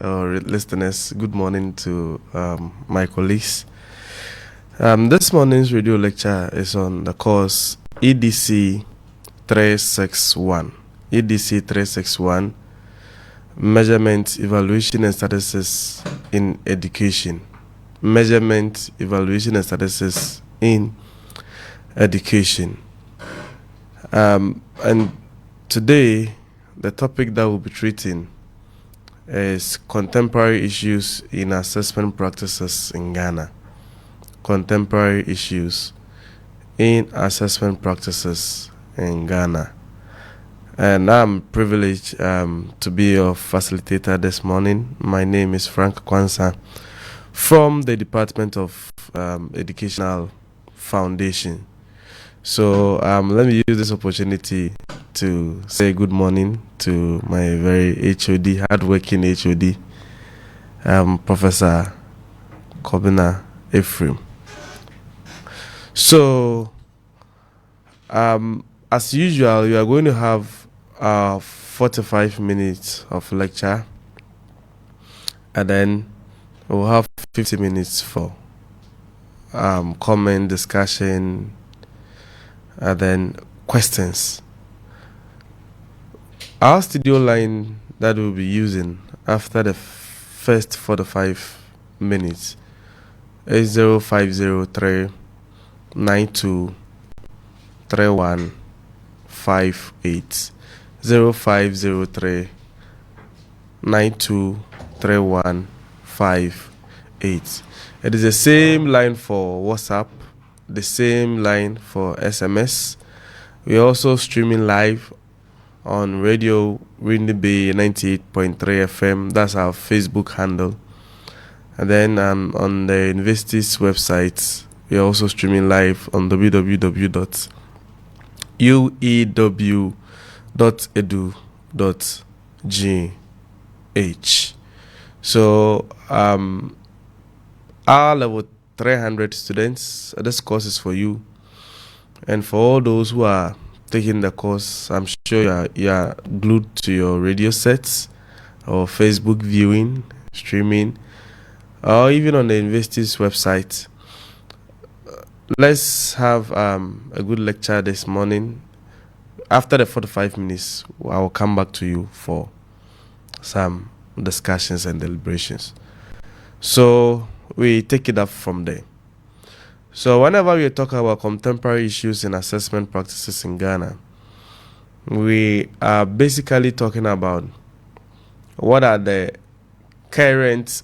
or listeners, good morning to my colleagues. This morning's radio lecture is on the course EDC 361. EDC 361, Measurement, Evaluation and Statistics in Education. Measurement, Evaluation and Statistics in Education. And today, the topic that we'll be treating is contemporary issues in assessment practices in Ghana. Contemporary issues in assessment practices in Ghana. And I'm privileged to be your facilitator this morning. My name is Frank QUANSAH from the Department of Educational Foundation. So let me use this opportunity to say good morning to my very HOD, hardworking HOD, Professor Kobina Ephraim. So, as usual, you are going to have 45 minutes of lecture, and then we'll have 50 minutes for comment, discussion, and then questions. Our studio line that we'll be using after the first 45 minutes is 0503 92 3158. 0503 92 3158. It is the same line for WhatsApp, the same line for SMS. We're also streaming live on Radio Windy Bay 98.3 FM. That's our Facebook handle. And then on the university's website, we're also streaming live on www.uew.edu.gh. So, our level 300 students, this course is for you. And for all those who are taking the course, I'm sure you are glued to your radio sets or Facebook viewing, streaming, or even on the university's website. Let's have a good lecture this morning. After the 45 minutes, I will come back to you for some discussions and deliberations. So we take it up from there. So whenever we talk about contemporary issues in assessment practices in Ghana, we are basically talking about what are the current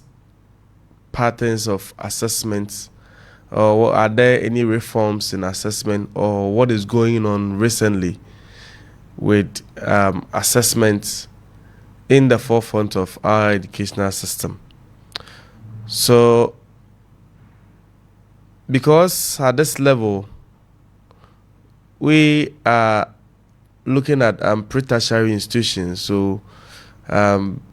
patterns of assessments, or are there any reforms in assessment, or what is going on recently with assessments in the forefront of our educational system. So, because at this level, we are looking at pre-tertiary institutions, so we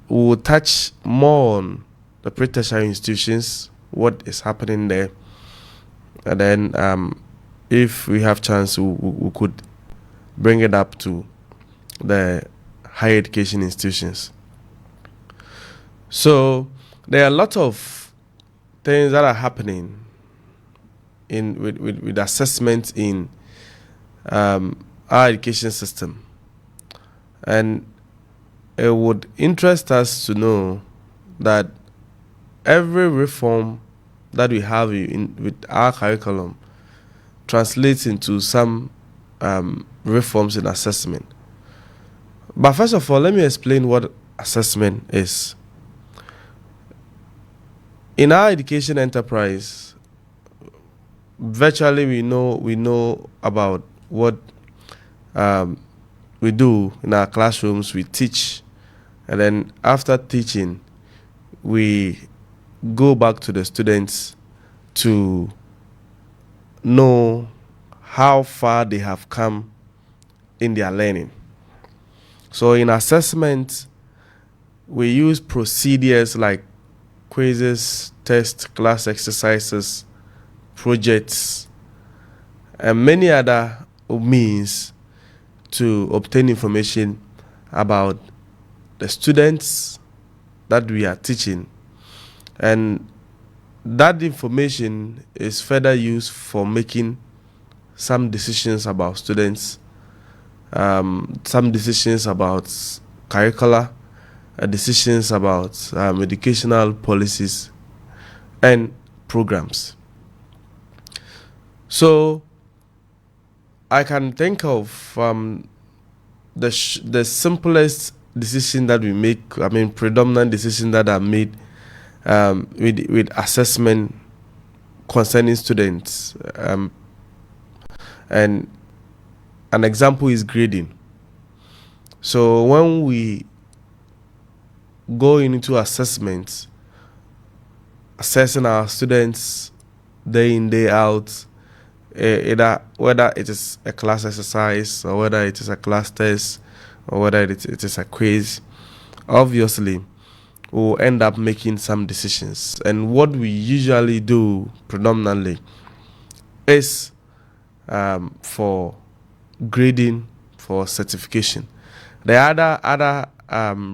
will touch more on the pre-tertiary institutions, what is happening there, and then if we have chance, we could bring it up to the higher education institutions. So there are a lot of things that are happening with assessment in our education system, and it would interest us to know that every reform that we have with our curriculum translates into some reforms in assessment. But first of all, let me explain what assessment is. In our education enterprise, virtually we know about what we do in our classrooms. We teach, and then after teaching, we go back to the students to know how far they have come in their learning. So in assessment, we use procedures like quizzes, tests, class exercises, projects, and many other means to obtain information about the students that we are teaching, and that information is further used for making some decisions about students, some decisions about curricula, decisions about educational policies and programs. So I can think of the simplest decision that we make, predominant decision that are made with assessment concerning students. And an example is grading. So when we go into assessments, assessing our students day in, day out, whether it is a class exercise or whether it is a class test or whether it is a quiz, obviously we'll end up making some decisions. And what we usually do predominantly is for grading, for certification. There are other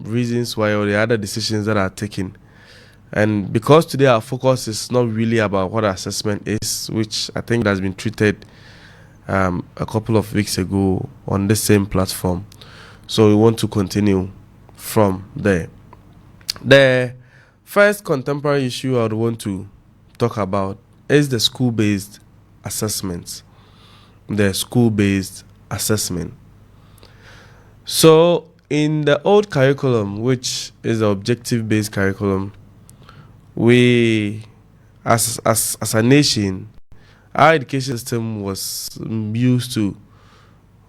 reasons why, or the other decisions that are taken. And because today our focus is not really about what assessment is, which I think has been treated a couple of weeks ago on the same platform, so we want to continue from there. The first contemporary issue I would want to talk about is the school-based assessments. The school-based assessment. So in the old curriculum, which is the objective-based curriculum, we, as a nation, our education system was used to,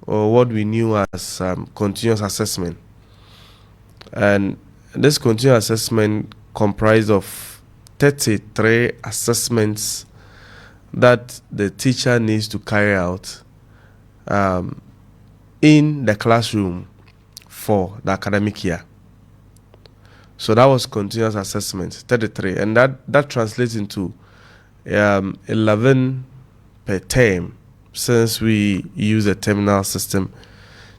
or what we knew as continuous assessment. And this continuous assessment comprised of 33 assessments that the teacher needs to carry out in the classroom for the academic year. So that was continuous assessment, 33, and that translates into 11 per term, since we use a terminal system.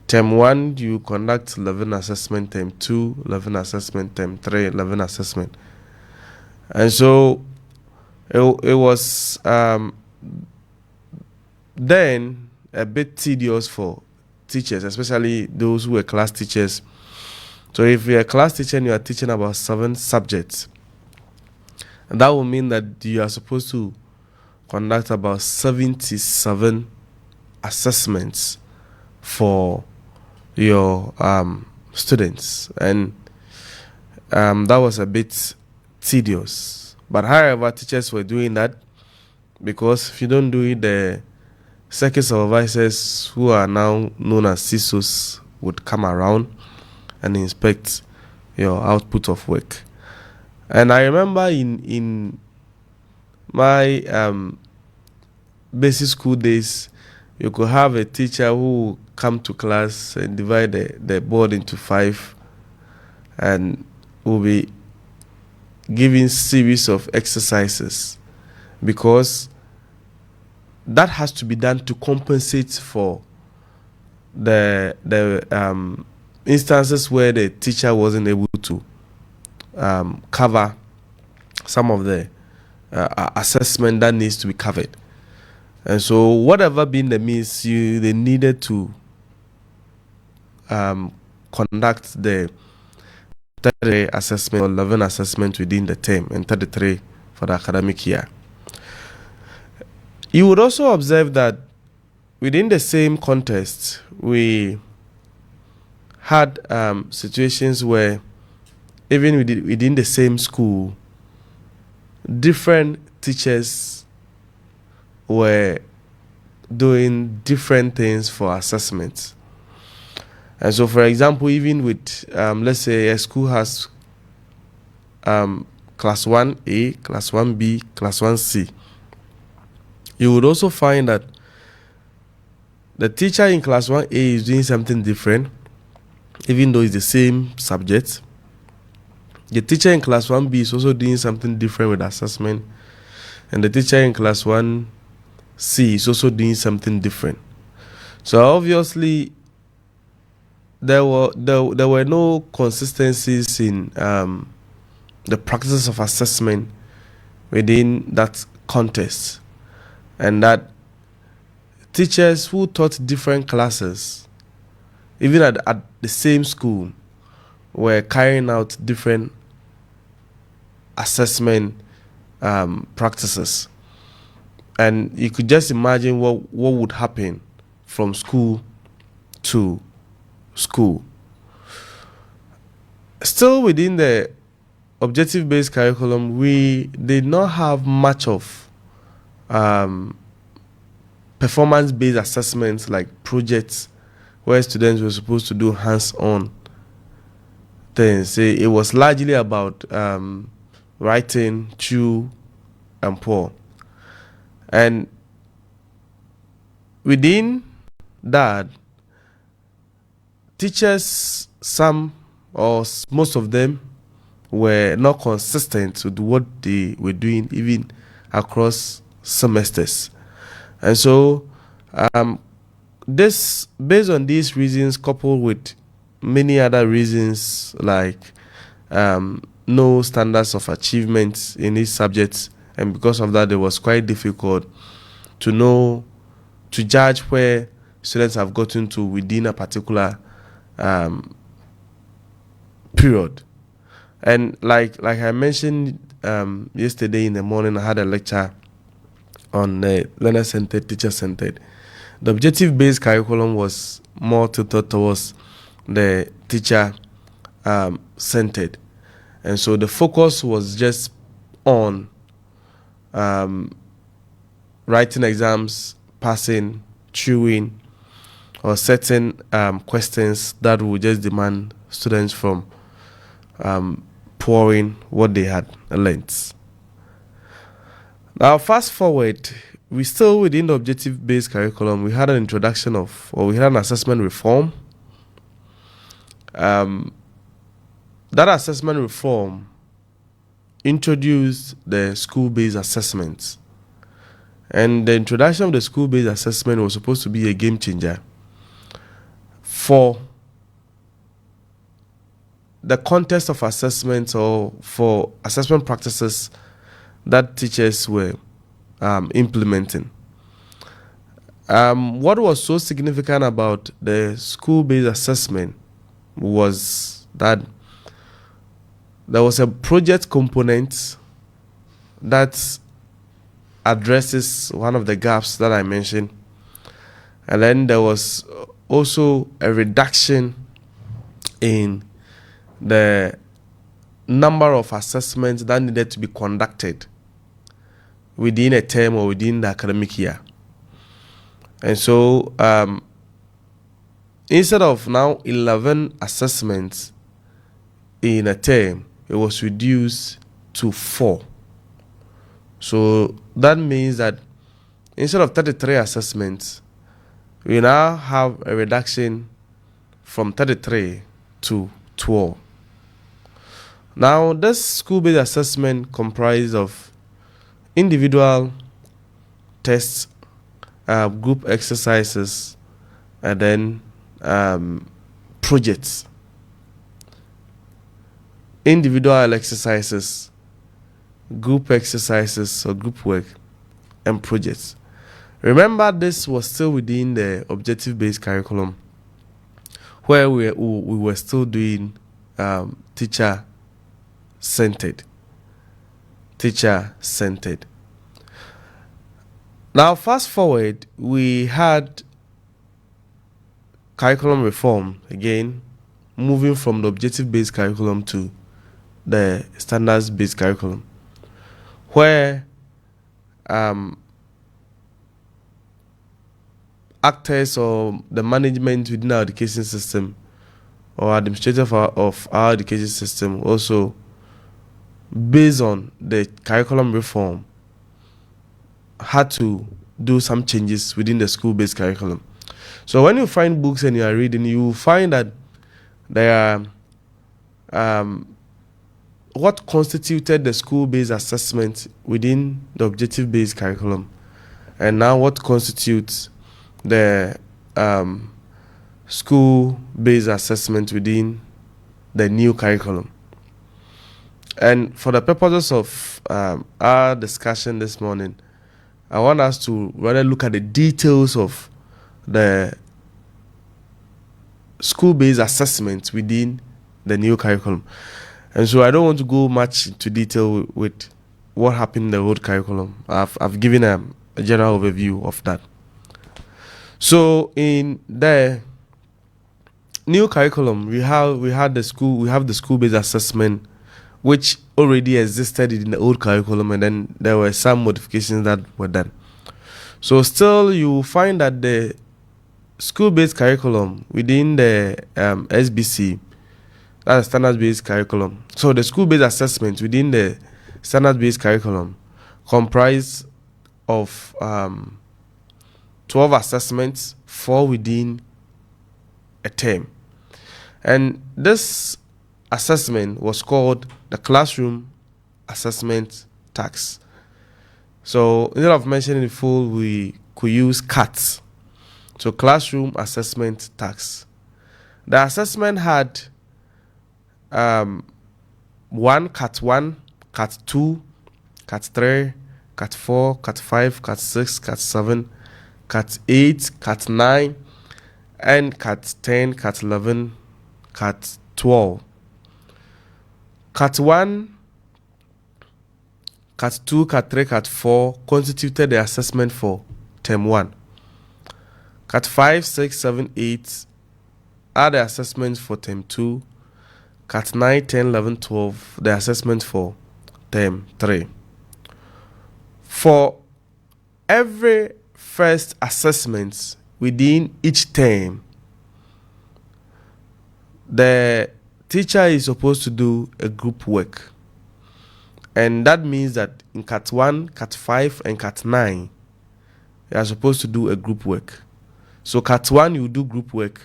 Term 1, you conduct 11 assessment, term 2, 11 assessment, term 3, 11 assessment. And so it was then a bit tedious for teachers, especially those who were class teachers. So if you're a class teacher and you are teaching about 7 subjects, and that will mean that you are supposed to conduct about 77 assessments for your students, and that was a bit tedious. But however, teachers were doing that because if you don't do it, the circuit supervisors, who are now known as CISOs, would come around and inspect your output of work. And I remember in my basic school days, you could have a teacher who come to class and divide the board into 5 and will be giving series of exercises, because that has to be done to compensate for the instances where the teacher wasn't able to cover some of the assessment that needs to be covered. And so whatever being the means, they needed to conduct the 33 assessment or 11 assessment within the term, and 33 for the academic year. You would also observe that within the same context, we had situations where even within the same school, different teachers were doing different things for assessments. And so, for example, even with, let's say a school has class 1A, class 1B, class 1C, you would also find that the teacher in class 1A is doing something different, even though it's the same subject. The teacher in class 1B is also doing something different with assessment, and the teacher in class 1C is also doing something different. So obviously, there were no consistencies in the practices of assessment within that context, and that teachers who taught different classes, even at the same school, were carrying out different assessment practices. And you could just imagine what would happen from school to school. Still within the objective-based curriculum, we did not have much of performance-based assessments like projects where students were supposed to do hands-on things. It was largely about writing, true and poor. And within that, teachers, some or most of them, were not consistent with what they were doing even across semesters. And so this, based on these reasons, coupled with many other reasons like no standards of achievement in these subjects, and because of that, it was quite difficult to judge where students have gotten to within a particular period. And like I mentioned yesterday in the morning, I had a lecture on learner-centered, teacher-centered. The objective-based curriculum was more tilted towards the teacher-centered. And so the focus was just on writing exams, passing, chewing, or certain questions that would just demand students from pouring what they had learned. Now, fast forward, we still within the objective-based curriculum, we had an introduction of, or we had an assessment reform. That assessment reform introduced the school-based assessments. And the introduction of the school-based assessment was supposed to be a game changer for the context of assessment, or for assessment practices that teachers were implementing. What was so significant about the school-based assessment was that there was a project component that addresses one of the gaps that I mentioned. And then there was also a reduction in the number of assessments that needed to be conducted within a term or within the academic year. And so instead of now 11 assessments in a term, it was reduced to 4. So that means that instead of 33 assessments, we now have a reduction from 33 to 12. Now, this school-based assessment comprised of individual tests, group exercises, and then projects. Individual exercises, group exercises or group work, and projects. Remember, this was still within the objective-based curriculum, where we were still doing teacher-centered. Now, fast forward, we had curriculum reform again, moving from the objective-based curriculum to the standards-based curriculum, where actors or the management within our education system or administrator of our education system also, based on the curriculum reform, had to do some changes within the school-based curriculum. So when you find books and you are reading, you will find that there are what constituted the school-based assessment within the objective-based curriculum, and now what constitutes the school-based assessment within the new curriculum. And for the purposes of our discussion this morning, I want us to rather look at the details of the school-based assessment within the new curriculum. And so I don't want to go much into detail with what happened in the old curriculum. I've given a general overview of that. So in the new curriculum, we have the school-based assessment, which already existed in the old curriculum, and then there were some modifications that were done. So still, you find that the school-based curriculum within the SBC, that's standard-based curriculum. So the school-based assessment within the standard-based curriculum comprise of 12 assessments, 4 within a term. And this assessment was called the classroom assessment tax. So instead of mentioning the full, we could use CAT. So classroom assessment tax. The assessment had CAT 1, CAT 2, CAT 3, CAT 4, CAT 5, CAT 6, CAT 7, CAT 8, CAT 9, and CAT 10, CAT 11, CAT 12. CAT 1, CAT 2, CAT 3, CAT 4 constituted the assessment for Term 1. CAT 5, 6, 7, 8 are the assessments for Term 2. CAT 9, 10, 11, 12, the assessment for Term 3. For every first assessment within each term, the teacher is supposed to do a group work. And that means that in CAT 1, CAT 5, and CAT 9, you are supposed to do a group work. So CAT 1, you do group work.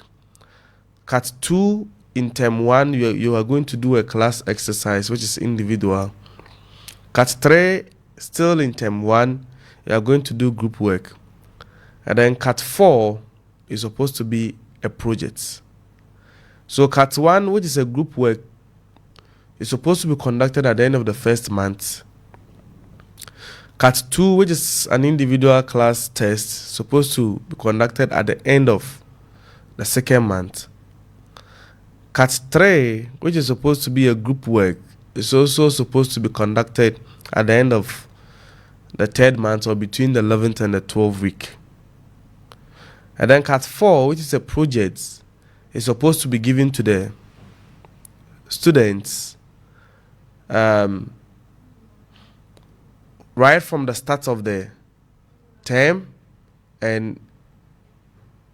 CAT 2, in Term 1, you are going to do a class exercise, which is individual. CAT 3, still in Term 1, you are going to do group work. And then CAT 4 is supposed to be a project. So CAT 1, which is a group work, is supposed to be conducted at the end of the first month. CAT 2, which is an individual class test, supposed to be conducted at the end of the second month. CAT 3, which is supposed to be a group work, is also supposed to be conducted at the end of the third month, or between the 11th and the 12th week. And then CAT 4, which is a project, is supposed to be given to the students right from the start of the term, and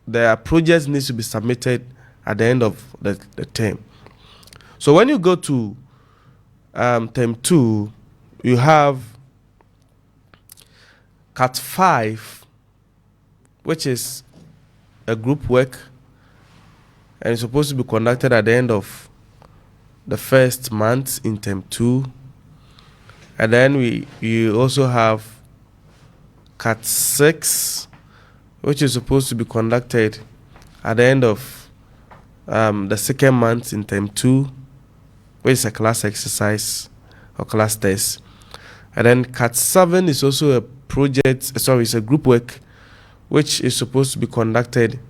their projects needs to be submitted at the end of the term. So when you go to Term 2, you have CAT 5, which is a group work, and it's supposed to be conducted at the end of the first month in Term 2. And then we also have CAT 6, which is supposed to be conducted at the end of the second month in Term 2, which is a class exercise or class test. And then CAT 7 is also a project, it's a group work, which is supposed to be conducted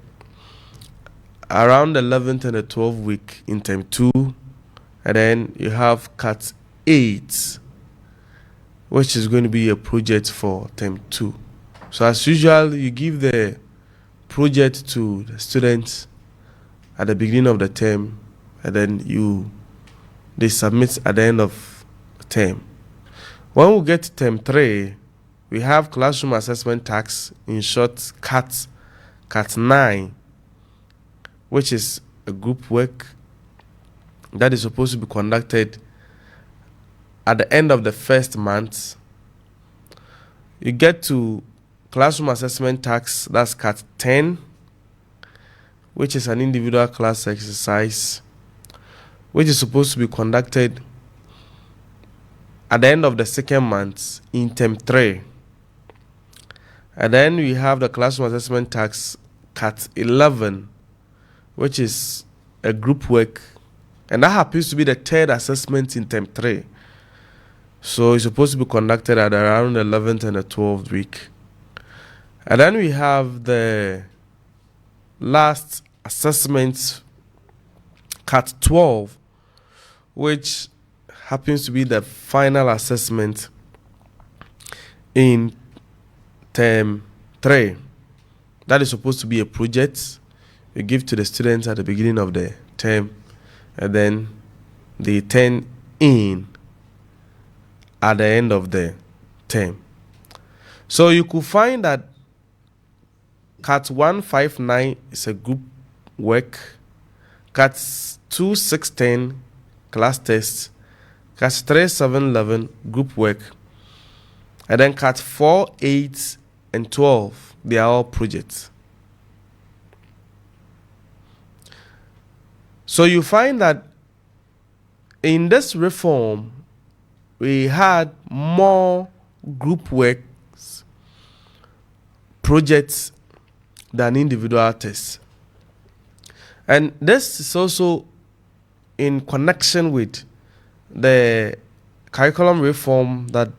around the 11th and the 12th week in Term 2. And then you have CAT 8, which is going to be a project for Term 2. So as usual, you give the project to the students at the beginning of the term, and then they submit at the end of the term. When we get to Term 3, we have classroom assessment tax, in short CAT 9, which is a group work that is supposed to be conducted at the end of the first month. You get to classroom assessment tax, that's CAT 10, which is an individual class exercise, which is supposed to be conducted at the end of the second month in Term 3. And then we have the classroom assessment tax, CAT 11, which is a group work, and that happens to be the third assessment in Term 3. So it's supposed to be conducted at around the 11th and the 12th week. And then we have the last assessment, Cat 12, which happens to be the final assessment in term 3. That is supposed to be a project you give to the students at the beginning of the term, and then they turn in at the end of the term. So you could find that Cat 159 is a group work, Cat 2610 class test, Cat 3711 group work, and then Cat 4, 8, and 12, they are all projects. So you find that in this reform, we had more group works, projects, than individual tests. And this is also in connection with the curriculum reform that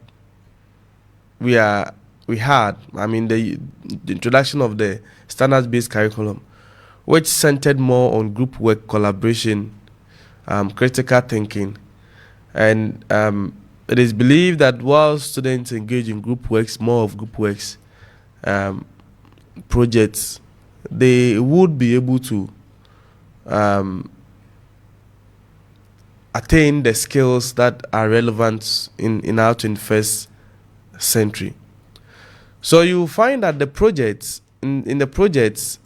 we had. I mean, the introduction of the standards-based curriculum, which centered more on group work, collaboration, critical thinking. And it is believed that while students engage in group works, more of group works, projects, they would be able to attain the skills that are relevant in our 21st century. So you find that the projects, in the projects,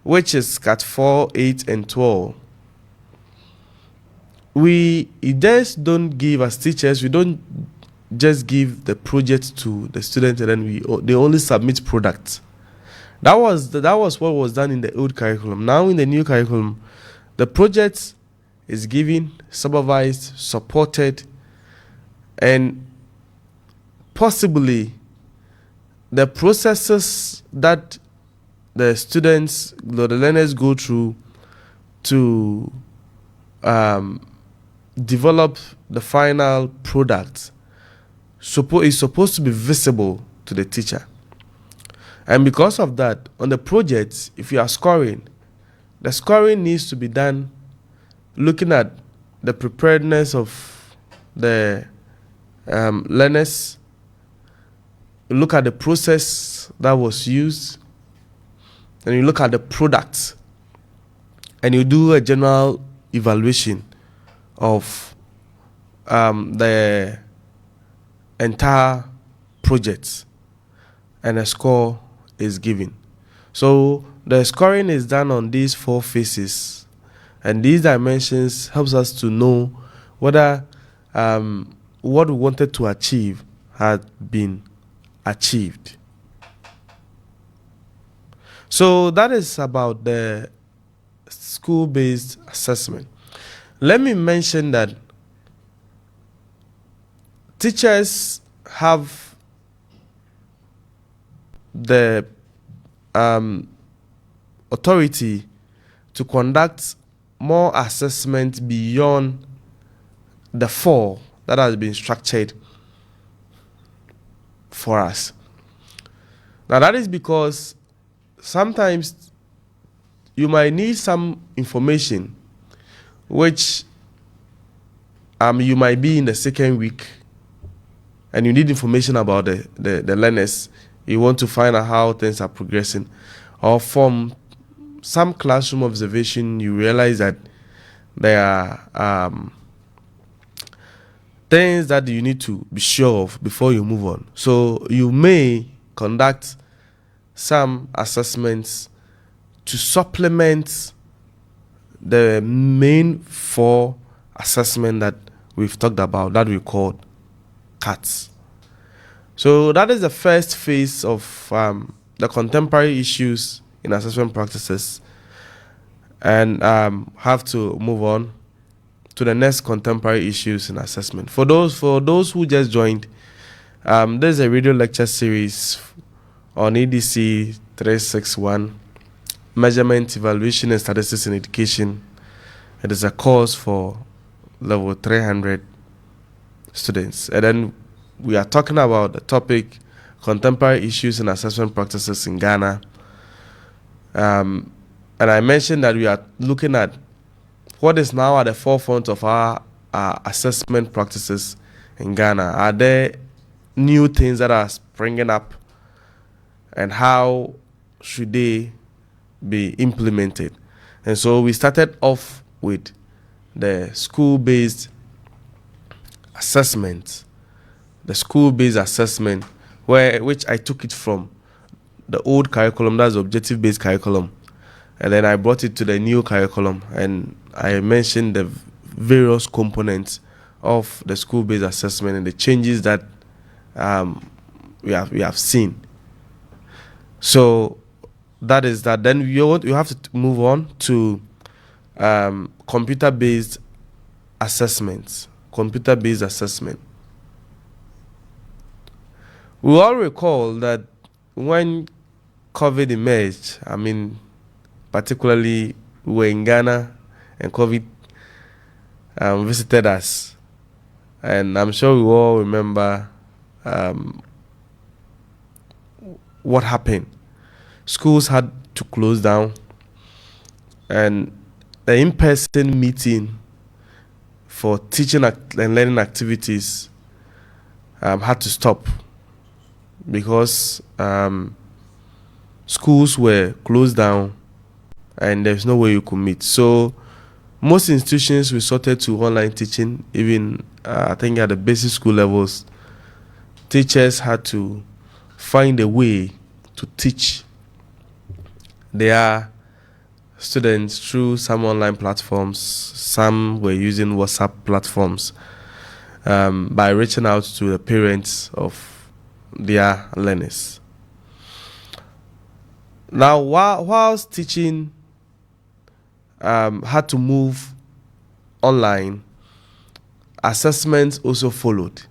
which is Cat 4, 8, and 12, we just don't give, as teachers, we don't just give the project to the students and then they only submit products. That was what was done in the old curriculum. Now in the new curriculum, the project is given, supervised, supported, and possibly the processes that the students, the learners go through to develop the final product is supposed to be visible to the teacher. And because of that, on the projects, if you are scoring, the scoring needs to be done looking at the preparedness of the learners, look at the process that was used, and you look at the product, and you do a general evaluation of the entire project, and a score is given. So the scoring is done on these 4 phases, and these dimensions helps us to know whether what we wanted to achieve had been achieved. So that is about the school-based assessment. Let me mention that teachers have the authority to conduct more assessment beyond the 4 that has been structured for us. Now that is because sometimes you might need some information which you might be in the 2nd week and you need information about the learners. You want to find out how things are progressing, or from some classroom observation you realize that there are things that you need to be sure of before you move on. So you may conduct some assessments to supplement the main 4 assessment that we've talked about, that we call CATs. So that is the first phase of the contemporary issues in assessment practices, and have to move on to the next contemporary issues in assessment. For those who just joined, there's a radio lecture series on EDC 361, Measurement, Evaluation and Statistics in Education. It is a course for level 300 students. And then we are talking about the topic contemporary issues and assessment practices in Ghana. And I mentioned that we are looking at what is now at the forefront of our assessment practices in Ghana. Are there new things that are springing up, and how should they be implemented? And so we started off with the school-based assessment. The school-based assessment, which I took it from the old curriculum, that's the objective-based curriculum, and then I brought it to the new curriculum, and I mentioned the various components of the school-based assessment and the changes that we have seen. So that is that. Then you have to move on to computer-based assessments. Computer-based assessment. We all recall that when COVID emerged, particularly we were in Ghana and COVID visited us. And I'm sure we all remember what happened. Schools had to close down, and the in-person meeting for teaching and learning activities had to stop because schools were closed down and there's no way you could meet. So most institutions resorted to online teaching. Even I think at the basic school levels, teachers had to find a way to teach their students through some online platforms. Some were using WhatsApp platforms by reaching out to the parents of their learners. Now, whilst teaching had to move online, assessments also followed,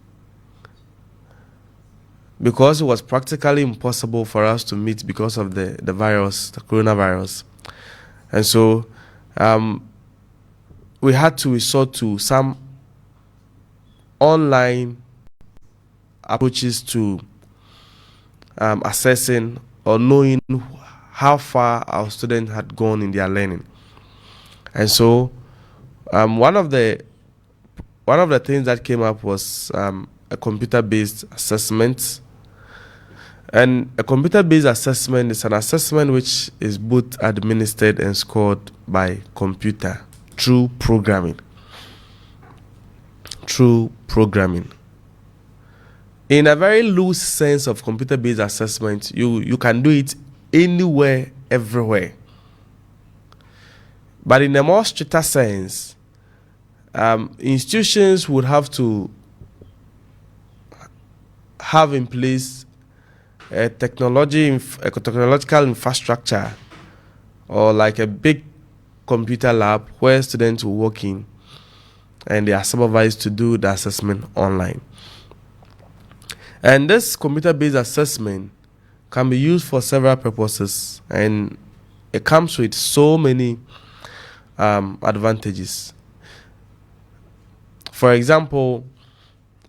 because it was practically impossible for us to meet because of the virus, the coronavirus. And so we had to resort to some online approaches to assessing or knowing how far our students had gone in their learning. And so one of the things that came up was a computer-based assessment. And a computer-based assessment is an assessment which is both administered and scored by computer through programming. In a very loose sense of computer-based assessment, you can do it anywhere, everywhere. But in a more stricter sense, institutions would have to have in place a technological infrastructure, or like a big computer lab where students will work in and they are supervised to do the assessment online. And this computer-based assessment can be used for several purposes, and it comes with so many advantages. For example,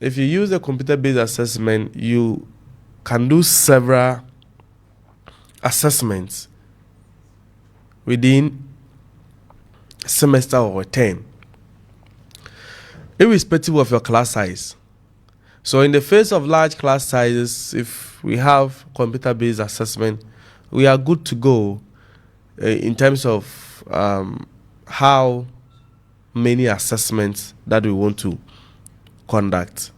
if you use a computer-based assessment, you can do several assessments within a semester or a term, irrespective of your class size. So in the face of large class sizes, if we have computer-based assessment, we are good to go in terms of how many assessments that we want to conduct.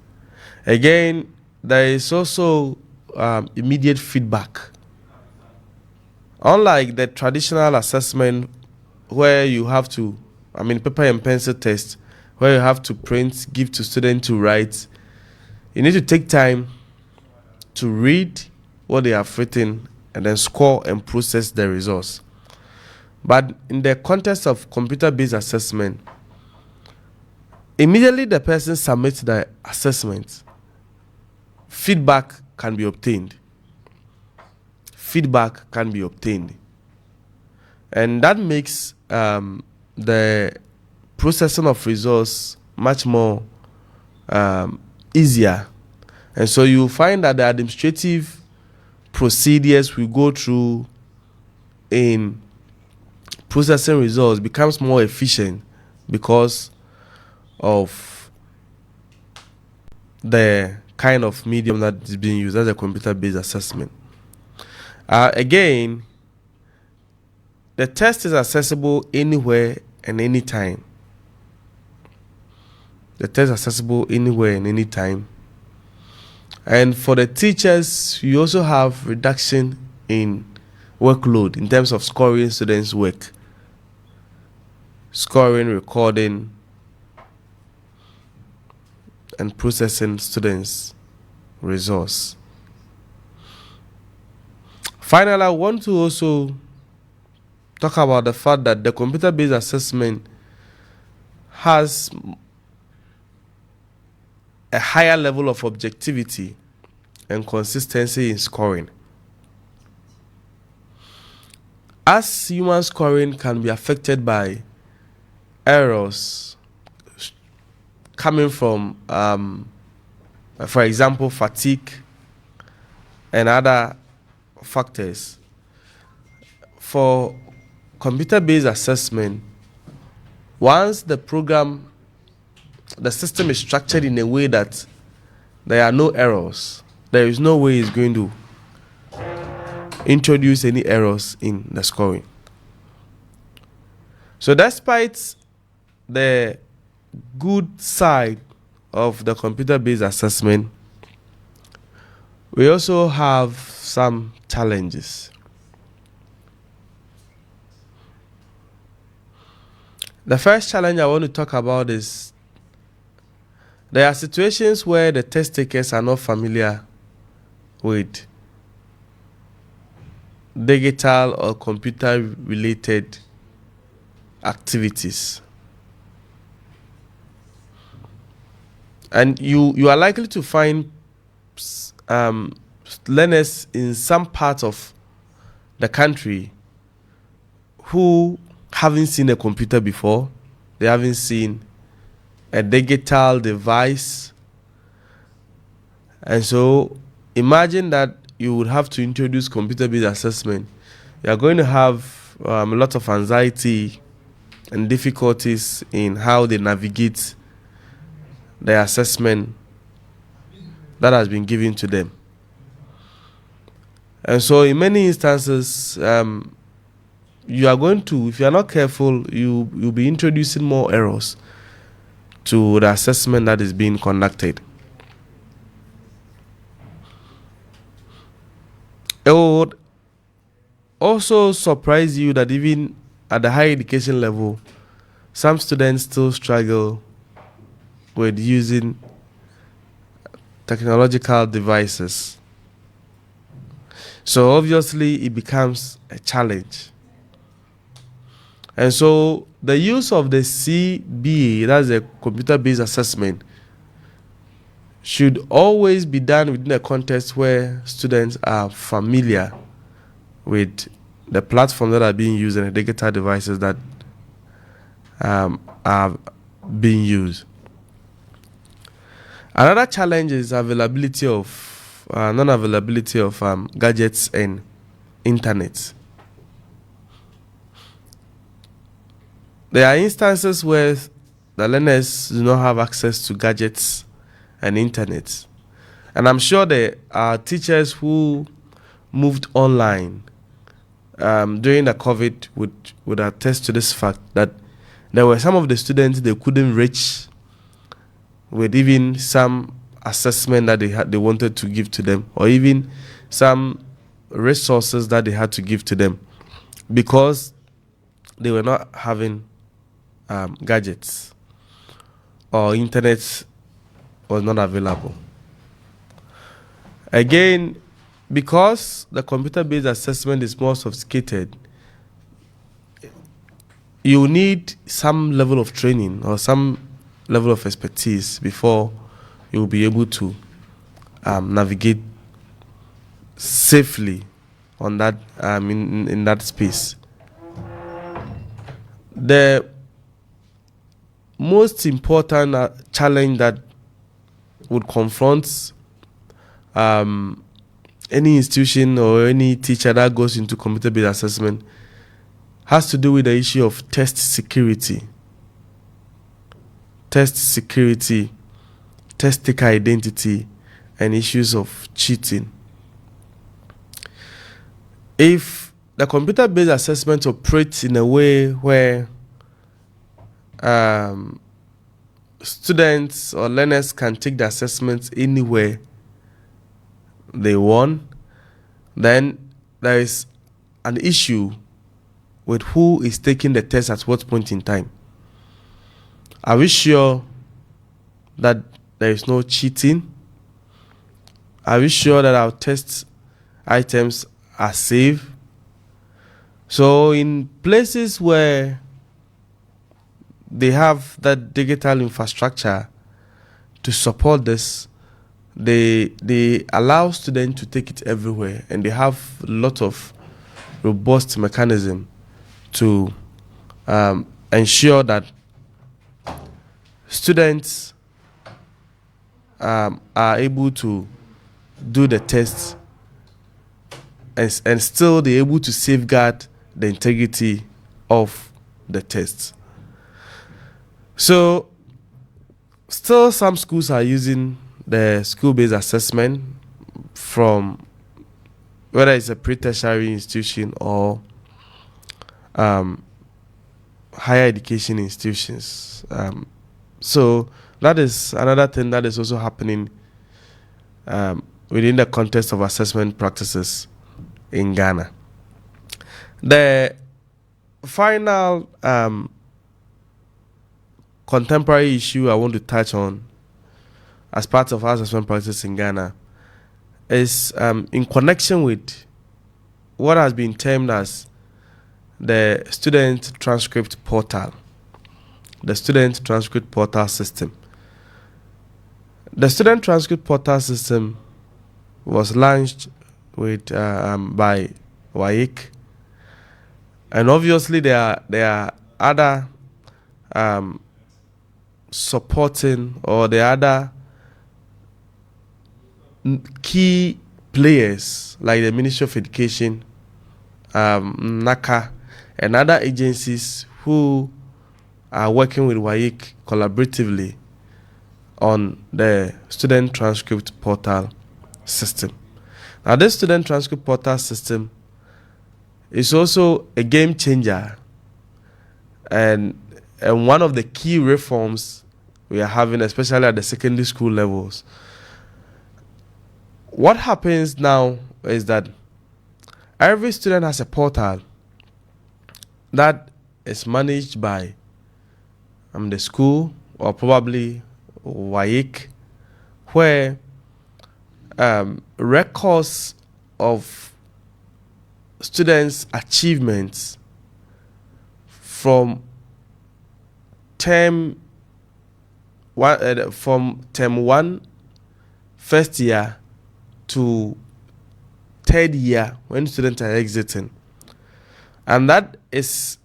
Again, there is also immediate feedback. Unlike the traditional assessment where you have to, paper and pencil test, where you have to print, give to students to write, you need to take time to read what they have written and then score and process the results. But in the context of computer-based assessment, immediately the person submits the assessment, feedback can be obtained. And that makes the processing of results much more easier. And so you find that the administrative procedures we go through in processing results becomes more efficient because of the kind of medium that is being used as a computer-based assessment. Again, the test is accessible anywhere and anytime. The test is accessible anywhere and anytime. And for the teachers, you also have reduction in workload in terms of scoring students' work. Scoring, recording, and processing students' results. Finally, I want to also talk about the fact that the computer-based assessment has a higher level of objectivity and consistency in scoring. As human scoring can be affected by errors coming from, for example, fatigue and other factors, for computer-based assessment, once the system is structured in a way that there are no errors, there is no way it's going to introduce any errors in the scoring. So despite the good side of the computer-based assessment, we also have some challenges. The first challenge I want to talk about is there are situations where the test takers are not familiar with digital or computer-related activities. And you are likely to find learners in some parts of the country who haven't seen a computer before. They haven't seen a digital device. And so imagine that you would have to introduce computer-based assessment. You are going to have a lot of anxiety and difficulties in how they navigate the assessment that has been given to them. And so in many instances, you are going to, if you are not careful, you'll be introducing more errors to the assessment that is being conducted. It would also surprise you that even at the higher education level, some students still struggle with using technological devices. So obviously it becomes a challenge. And so the use of the CBA, that's a computer-based assessment, should always be done within a context where students are familiar with the platforms that are being used and the digital devices that are being used. Another challenge is availability of non-availability of gadgets and internet. There are instances where the learners do not have access to gadgets and internet. And I'm sure there are teachers who moved online during the COVID would attest to this fact that there were some of the students they couldn't reach with even some assessment that they wanted to give to them, or even some resources that they had to give to them, because they were not having gadgets or internet was not available. Again, because the computer-based assessment is more sophisticated, you need some level of training or some level of expertise before you will be able to navigate safely on that in that space. The most important challenge that would confront any institution or any teacher that goes into computer-based assessment has to do with the issue of test security. Test security, test taker identity, and issues of cheating. If the computer-based assessment operates in a way where students or learners can take the assessments anywhere they want, then there is an issue with who is taking the test at what point in time. Are we sure that there is no cheating? Are we sure that our test items are safe? So in places where they have that digital infrastructure to support this, they allow students to take it everywhere, and they have a lot of robust mechanism to ensure that students are able to do the tests and still they're able to safeguard the integrity of the tests. So still some schools are using the school-based assessment from whether it's a pre-tertiary institution or higher education institutions. So that is another thing that is also happening within the context of assessment practices in Ghana. The final contemporary issue I want to touch on as part of our assessment practice in Ghana is in connection with what has been termed as the student transcript portal, the student transcript portal system. The student transcript portal system was launched with by WAEC, and obviously there are other supporting, or the other key players like the Ministry of Education, NACA, and other agencies who are working with WAEC collaboratively on the student transcript portal system. Now, this student transcript portal system is also a game changer, and one of the key reforms we are having, especially at the secondary school levels. What happens now is that every student has a portal that is managed by the school or probably WAEC, where records of students' achievements from term one, first year, to third year when students are exiting. And that is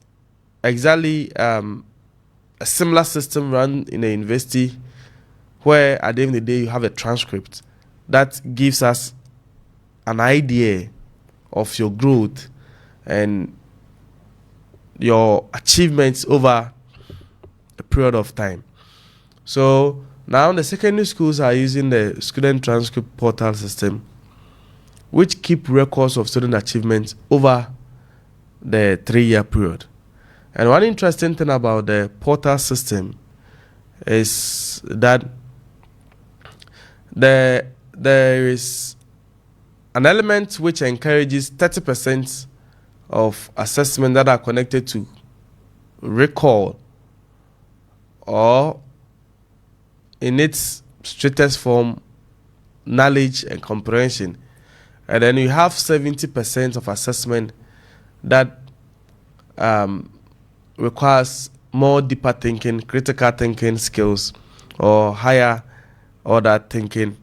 exactly a similar system run in a university where at the end of the day you have a transcript that gives us an idea of your growth and your achievements over a period of time. So now the secondary schools are using the student transcript portal system, which keep records of student achievements over the 3-year period. And one interesting thing about the portal system is that there is an element which encourages 30% of assessment that are connected to recall, or in its strictest form, knowledge and comprehension. And then you have 70% of assessment that requires more deeper thinking, critical thinking skills, or higher order thinking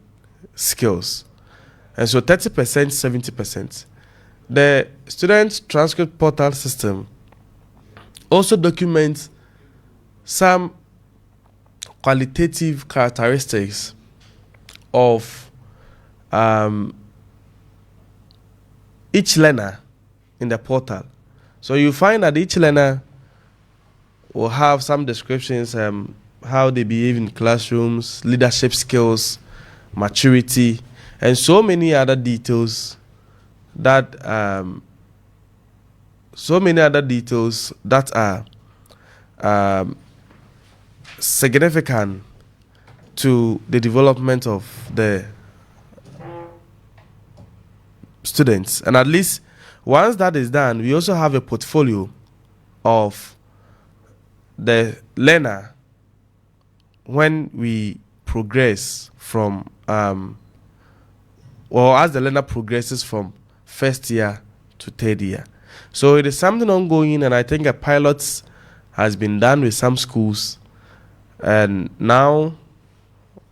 skills. And so 30%, 70%. The student transcript portal system also documents some qualitative characteristics of each learner in the portal. So you find that each learner will have some descriptions, how they behave in classrooms, leadership skills, maturity, and so many other details that are significant to the development of the students. And at least once that is done, we also have a portfolio of the learner when we progress from as the learner progresses from first year to third year. So it is something ongoing, and I think a pilot has been done with some schools, and now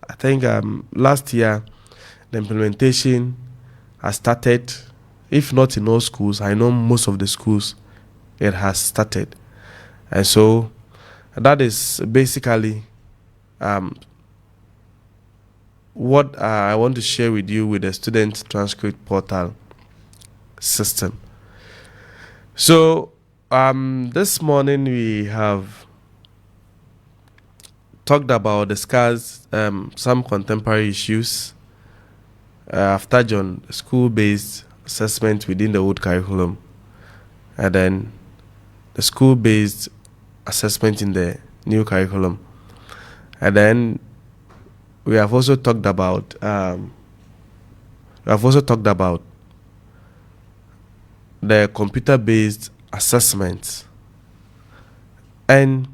I think last year the implementation has started. If not in all schools, I know most of the schools it has started. And so that is basically what I want to share with you with the student transcript portal system. So this morning we have discussed some contemporary issues. I've touched on school-based assessment within the old curriculum, and then the school-based assessment in the new curriculum, and then we have also talked about the computer-based assessment and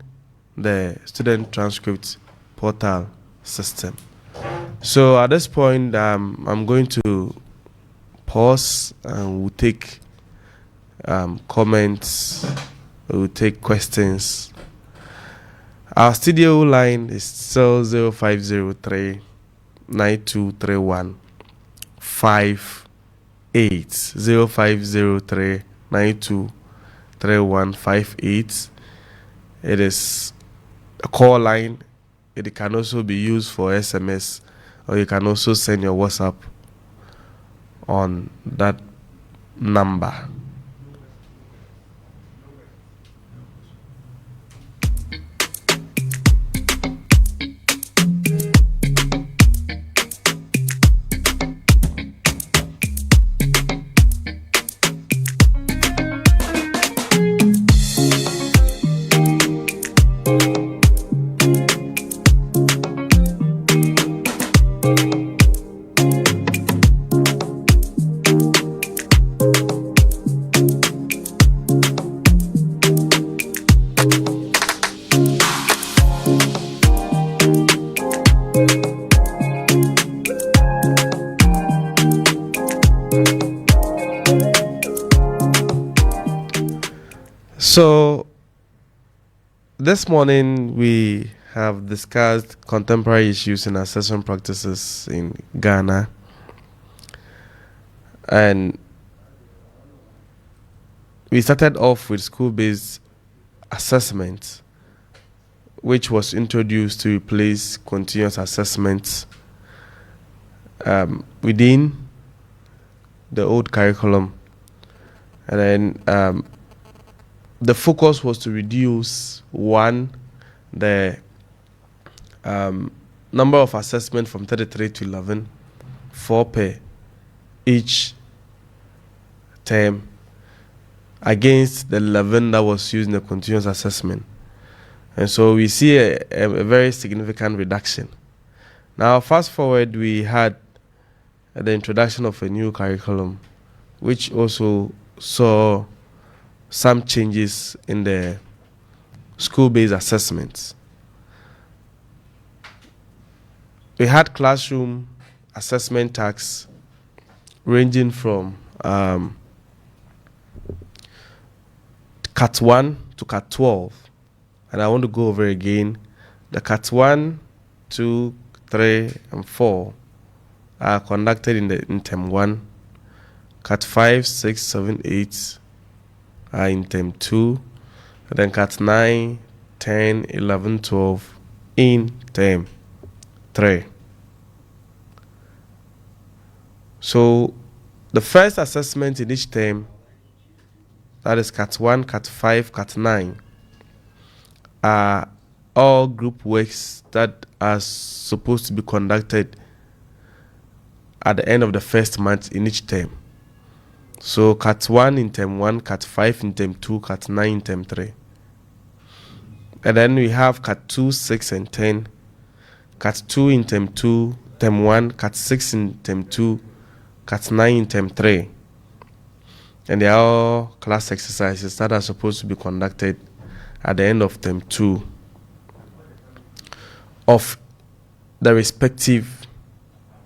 the student transcript portal system. So at this point, I'm going to pause and we'll take comments, we'll take questions. Our studio line is still 0503 9231 58 0503 9231 58. It is a call line. It can also be used for SMS, or you can also send your WhatsApp on that number. So this morning we have discussed contemporary issues in assessment practices in Ghana, and we started off with school-based assessment, which was introduced to replace continuous assessment within the old curriculum, and then the focus was to reduce the number of assessment from 33 to 11, 4 per each term, against the 11 that was used in the continuous assessment. And so we see a very significant reduction. Now, fast forward, we had the introduction of a new curriculum, which also saw some changes in the school-based assessments. We had classroom assessment tasks ranging from Cat 1 to Cat 12. And I want to go over again. The Cat 1, 2, 3, and 4 are conducted in Term 1. Cat 5, 6, 7, 8 are in Term 2. And then Cat 9, 10, 11, 12 in Term 3. So the first assessment in each term, that is Cat 1, Cat 5, Cat 9, are all group works that are supposed to be conducted at the end of the first month in each term. So Cat 1 in term 1, Cat 5 in term 2, Cat 9 in term 3. And then we have Cat 2, 6, and 10. Cat 2 in term 2, term 1, Cat 6 in term 2, Cat 9 in term 3. And they are all class exercises that are supposed to be conducted at the end of term 2 of the respective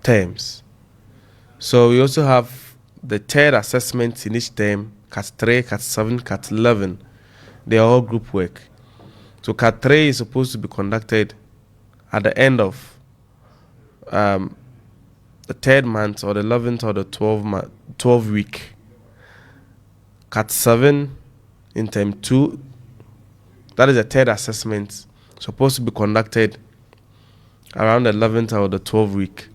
terms. So we also have the third assessment in each term, Cat 3, Cat 7, Cat 11. They are all group work. So Cat 3 is supposed to be conducted at the end of the third month, or the 11th, or the 12th week. Cat 7 in term 2, that is the third assessment, supposed to be conducted around the 11th or the 12th week.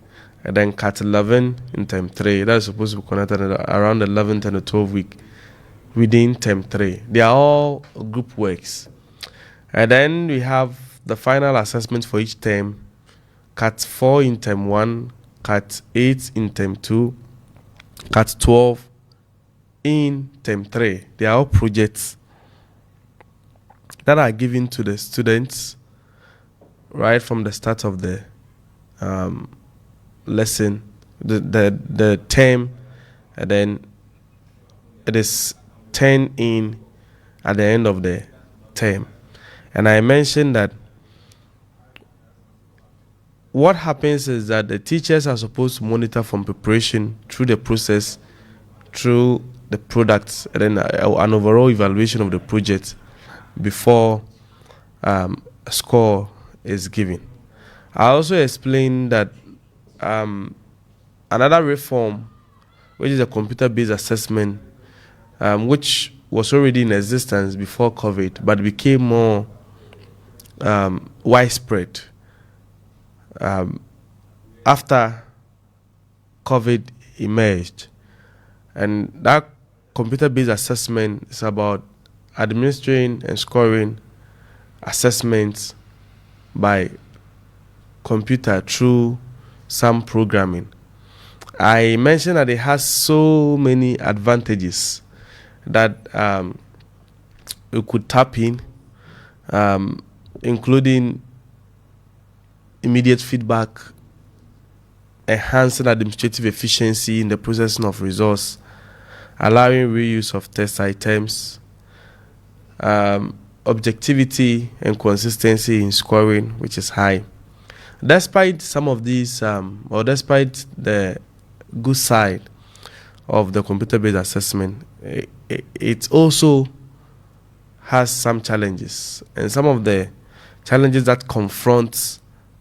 And then Cat 11 in term 3, that is supposed to be conducted around the 11th and the 12th week within term 3. They are all group works. And then we have the final assessment for each term, Cat 4 in term 1, Cat 8 in term 2, Cat 12 in term 3. They are all projects that are given to the students right from the start of the lesson, the term, and then it is turned in at the end of the term. And I mentioned that what happens is that the teachers are supposed to monitor from preparation through the process, through the products, and then an overall evaluation of the project before a score is given. I also explained that another reform, which is a computer-based assessment, which was already in existence before COVID, but became more widespread after COVID emerged. And that computer-based assessment is about administering and scoring assessments by computer through some programming. I mentioned that it has so many advantages that we could tap in, including immediate feedback, enhancing administrative efficiency in the processing of results, allowing reuse of test items, objectivity and consistency in scoring, which is high. Despite some of these, or despite the good side of the computer-based assessment, it also has some challenges. And some of the challenges that confront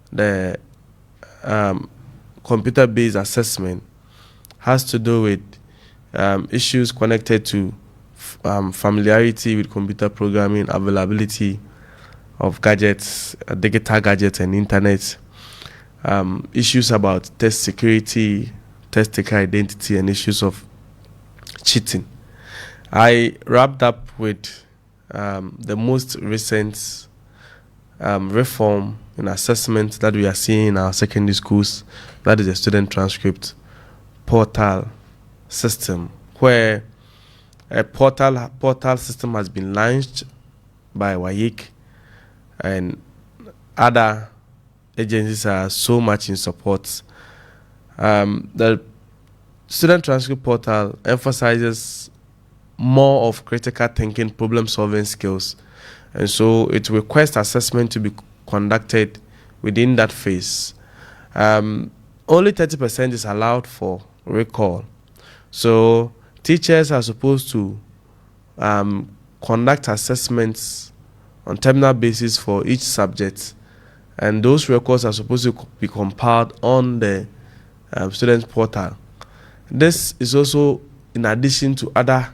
the computer-based assessment has to do with issues connected to familiarity with computer programming, availability of gadgets, digital gadgets and internet, issues about test security, test taker identity, and issues of cheating. I wrapped up with the most recent reform in assessment that we are seeing in our secondary schools, that is the student transcript portal system, where a portal system has been launched by WAEC, and other agencies are so much in support. The student transcript portal emphasizes more of critical thinking, problem-solving skills, and so it requests assessment to be conducted within that phase. Only 30% is allowed for recall. So teachers are supposed to conduct assessments on terminal basis for each subject, and those records are supposed to be compiled on the student portal. This is also in addition to other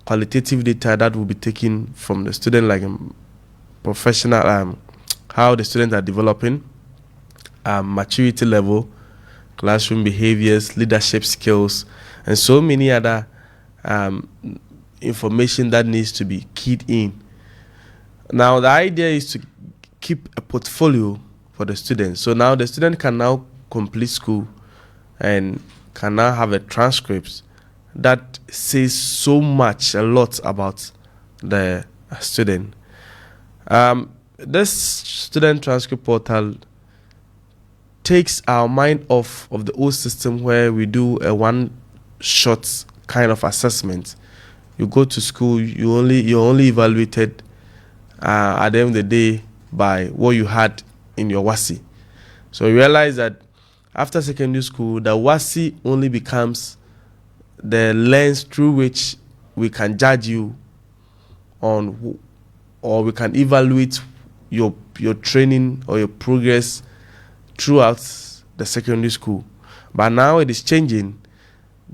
qualitative data that will be taken from the student, like professional, how the students are developing, maturity level, classroom behaviors, leadership skills, and so many other um, information that needs to be keyed in. Now, the idea is to keep a portfolio for the student. So now the student can now complete school and can now have a transcript that says so much, a lot about the student. This student transcript portal takes our mind off of the old system where we do a one shot kind of assessment. You go to school, you're only evaluated at the end of the day by what you had in your WASI. So you realize that after secondary school, the WASI only becomes the lens through which we can judge you on, or we can evaluate your training or your progress throughout the secondary school. But now it is changing.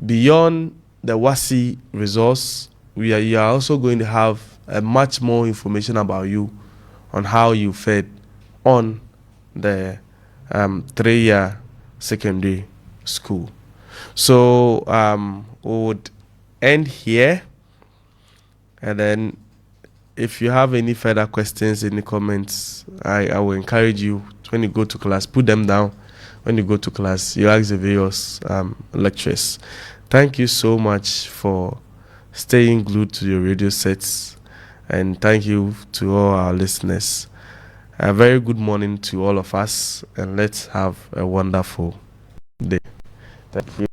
Beyond the WASI resource, you are also going to have a much more information about you on how you fared on the 3-year secondary school. So we would end here, and then if you have any further questions, any comments, I will encourage you, when you go to class, put them down. When you go to class, you ask the various lecturers. Thank you so much for staying glued to your radio sets, and thank you to all our listeners. A very good morning to all of us, and let's have a wonderful day. Thank you.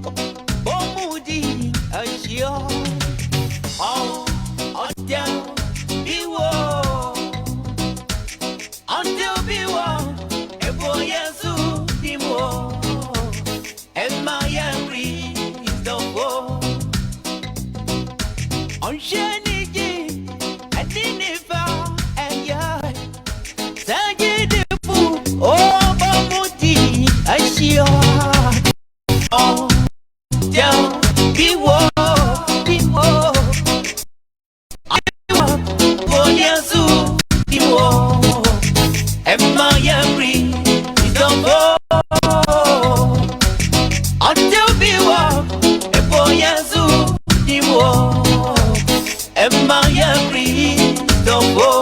Bomudi Ashio Oh Until be war Until be war Ebo Yesu be war And my angry is the war On Shaniji and Dinifa and Yai Sagidifu Oh Bomudi Ashio Oh Down, be war, oh Yesu, be war, and my angry is the war. Until be war, and oh Yesu, be war, and my angry is the war.